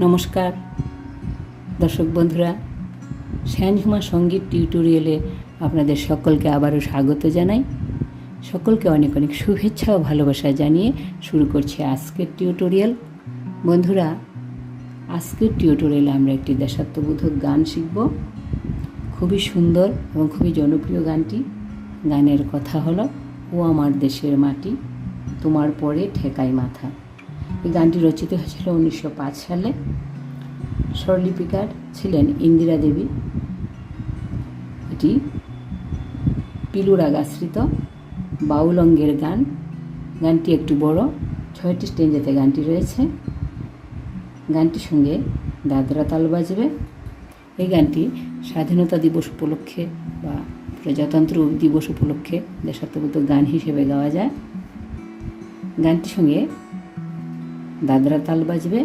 নমস্কার দর্শক বন্ধুরা, শ্যানঝুমা সঙ্গীত টিউটোরিয়ালে আপনাদের সকলকে আবারও স্বাগত জানাই। সকলকে অনেক অনেক শুভেচ্ছা ও ভালোবাসা জানিয়ে শুরু করছি আজকের টিউটোরিয়াল। বন্ধুরা, আজকের টিউটোরিয়ালে আমরা একটি দেশাত্মবোধক গান শিখব। খুবই সুন্দর এবং খুবই জনপ্রিয় গানটি। গানের কথা হলো ও আমার দেশের মাটি, তোমার পরে ঠেকাই মাথা। এই গানটি রচিত হয়েছিল 1905 সালে। স্বরলিপিকার ছিলেন ইন্দিরা দেবী। এটি পিলু রাগাশ্রিত বাউল অঙ্গের গান। গানটি একটু বড়, 6টি স্টেঞ্জেতে গানটি রয়েছে। গানটির সঙ্গে দাদরা তাল বাজবে। এই গানটি স্বাধীনতা দিবস উপলক্ষে বা প্রজাতন্ত্র দিবস উপলক্ষে দেশাত্মবোধক গান হিসেবে গাওয়া যায়। গানটির সঙ্গে দাদরা তাল বাজবে।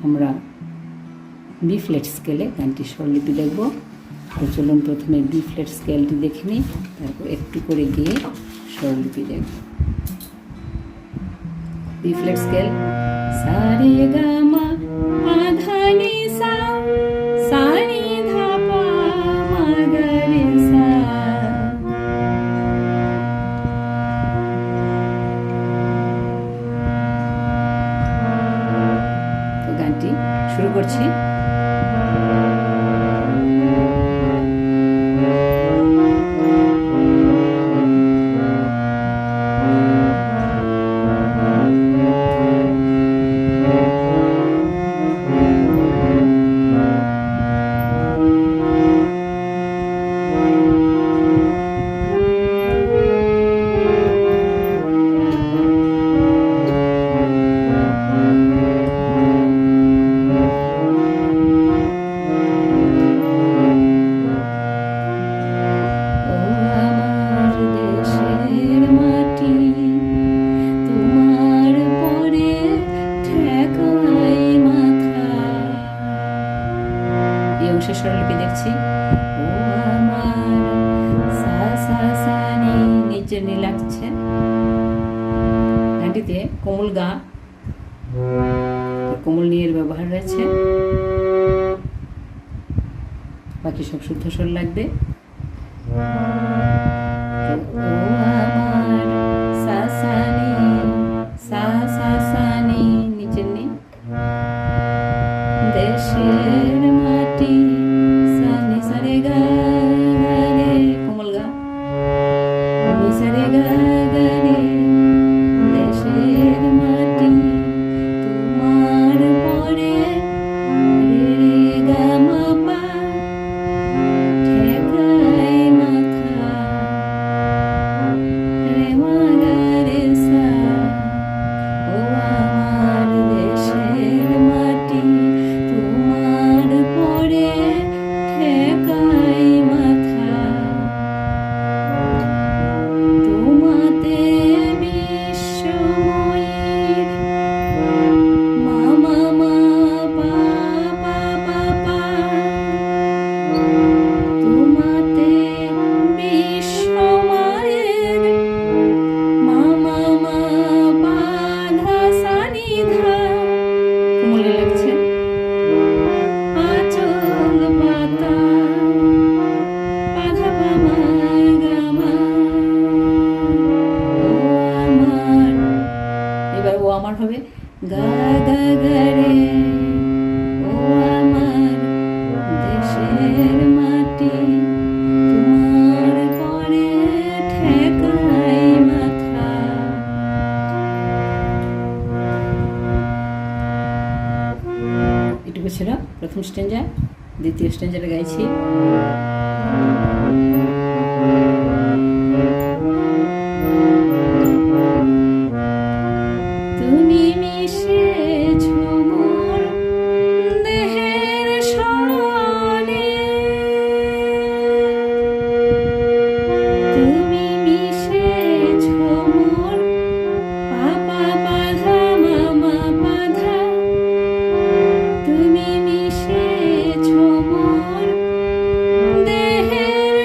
আমরা বি ফ্ল্যাট স্কেলে গানটির স্বরলিপি দেখব। তো চলুন প্রথমে বি ফ্ল্যাট স্কেলটি দেখে নিই, তারপর একটু করে গিয়ে স্বরলিপি দেখব। বি ফ্ল্যাট স্কেল সা রে গা মা পা ধা নি সা, সা নি ধা পা মা গা রে সা। তো গানটি শুরু করছি। স্বরলিপি দেখছি। ও আমার সা সা সা নি, নিচে নি লাগছে। গানটিতে কোমল গা, কোমল নিয়ের ব্যবহার রয়েছে। বাকি সব শুদ্ধ স্বর লাগবে। ও আমার সা সা নি, সা সা সা নি, নিচের নি। দেশের মাটি সা নি সা রে গা গা রে, কোমল গা নি সা রে গা গা রে। দেশের মাটি তোমার পরে রে রে গা মা পা ঠেকাই মাথা রে মা গা রে সা। ও আমার দেশের মাটি তোমার পরে ঠেকাই মাথা, তোমাতে বিশ্বময়ীর মা মা মা পা পা পা পা। তোমাতে বিশ্বমায়ের মা মা মা পা ধা সা নি ধা, কোমলে লাগছে। আঁচল পাতা পা ধা পা মা গা মা। ও আমার, এবার ও আমার হবে গা গা গা রে। ও আমার দেশের মাটি তোমার পরে ঠেকাই মাথা। এটুকু ছিল প্রথম স্ট্যাঞ্জা। দ্বিতীয় স্ট্যাঞ্জাটা গাইছি। তুমি মিশেছো মোর দেহের সনে, তুমি মিশেছো মোর পা পা পা ধা মা মা পা ধা। তুমি মিশেছো মোর দেহের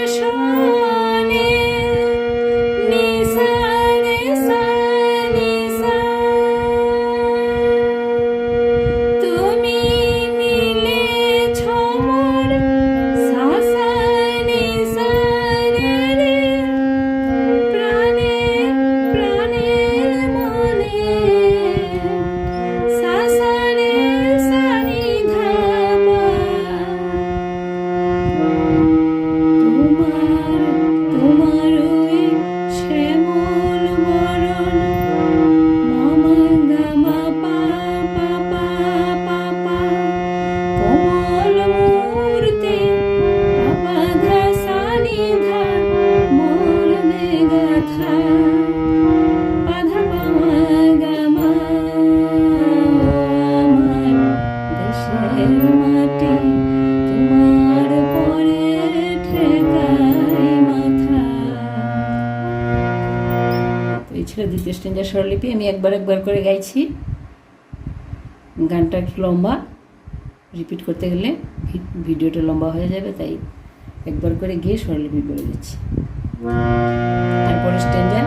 দ্বিতীয় স্ট্যান্জার স্বরলিপি আমি একবার একবার করে গাইছি। গানটা একটু লম্বা, রিপিট করতে গেলে ভিডিওটা লম্বা হয়ে যাবে, তাই একবার করে গিয়ে স্বরলিপি বলে দিচ্ছি। তারপরে স্ট্যান্জার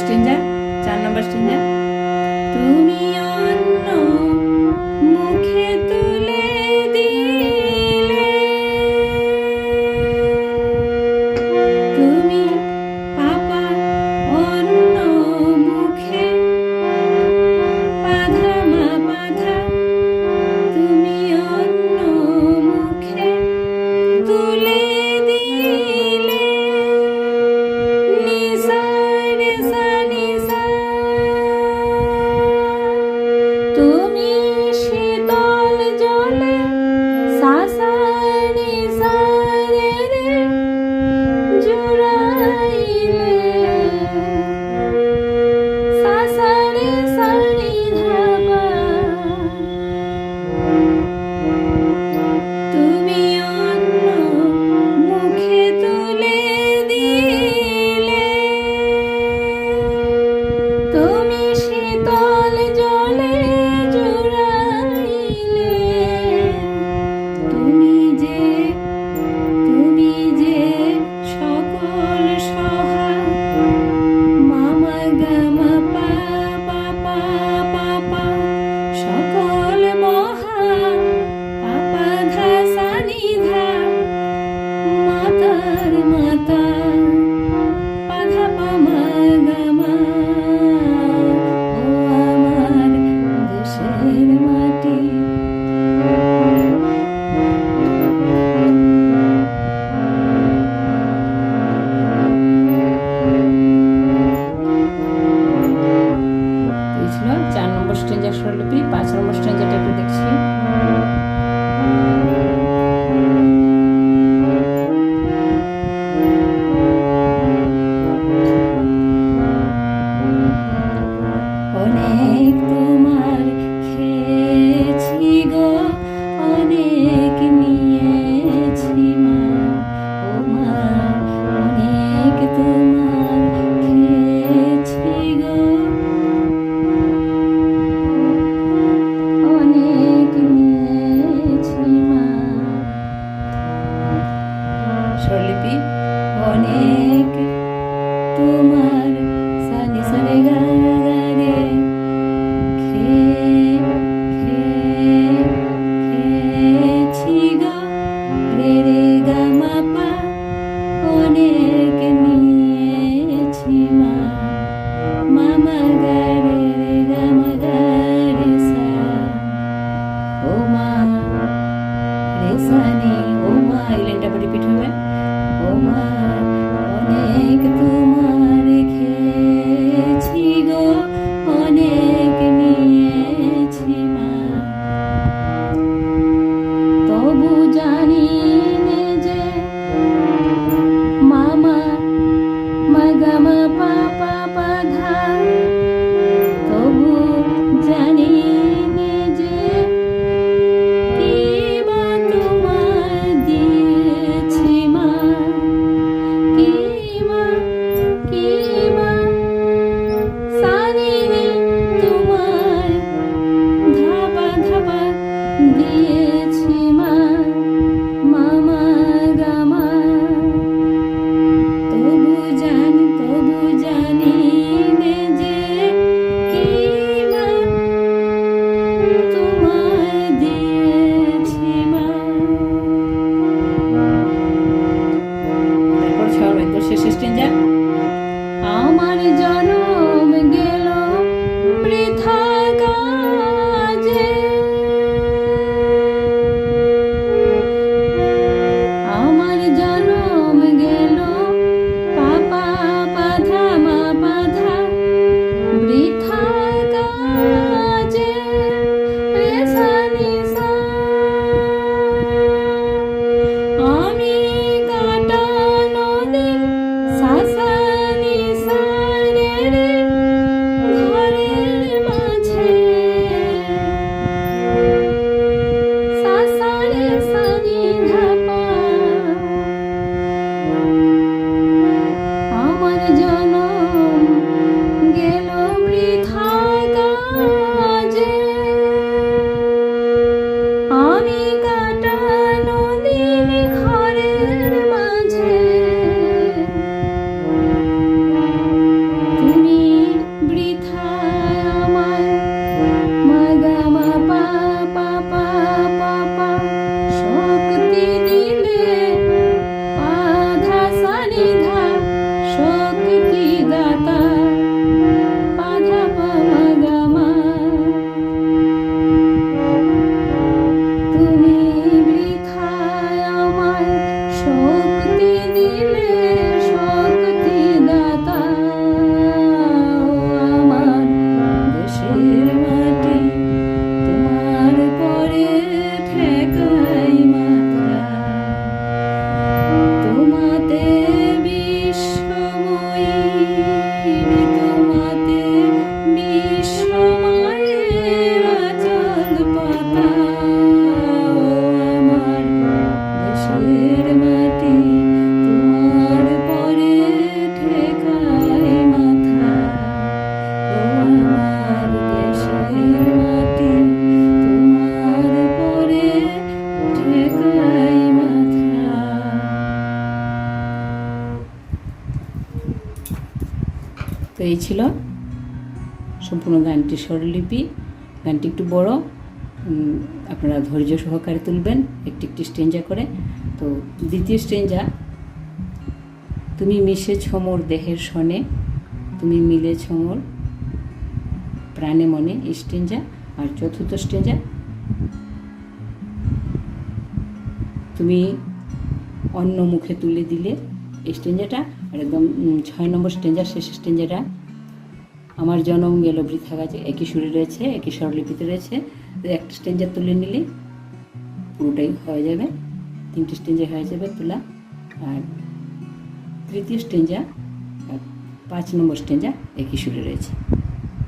স্ট্যান্জা 4 নম্বর স্ট্যান্জা তুমি অন্য মুখে তুলে দিলে তুমি পাপা অন্য মুখে বাধা মা বাধা তুমি অন্য মুখে তুলে দিলে ছিল সম্পূর্ণ গানটি স্বরলিপি। গানটি একটু বড়, আপনারা ধৈর্য সহকারে তুলবেন একটি একটি স্টেঞ্জা করে। তো দ্বিতীয় স্টেঞ্জা, তুমি মিশেছ মোর দেহের সনে, তুমি মিলেছ মোর প্রাণে মনে, এই স্টেঞ্জা। আর চতুর্থ স্টেঞ্জা, তুমি অন্য মুখে তুলে দিলে, এই স্টেঞ্জাটা। আর একদম 6 নম্বর স্টেঞ্জা, শেষ স্টেঞ্জাটা, আমার জনম গেল বৃথা গাছে, একই সুরে রয়েছে, একই স্বরলিপিতে রয়েছে। তো একটা স্টেঞ্জা তুলে নিলে পুরোটাই হয়ে যাবে, 3টি স্টেঞ্জা হয়ে যাবে তোলা। আর তৃতীয় স্টেঞ্জা আর 5 নম্বর স্টেঞ্জা একই সুরে রয়েছে।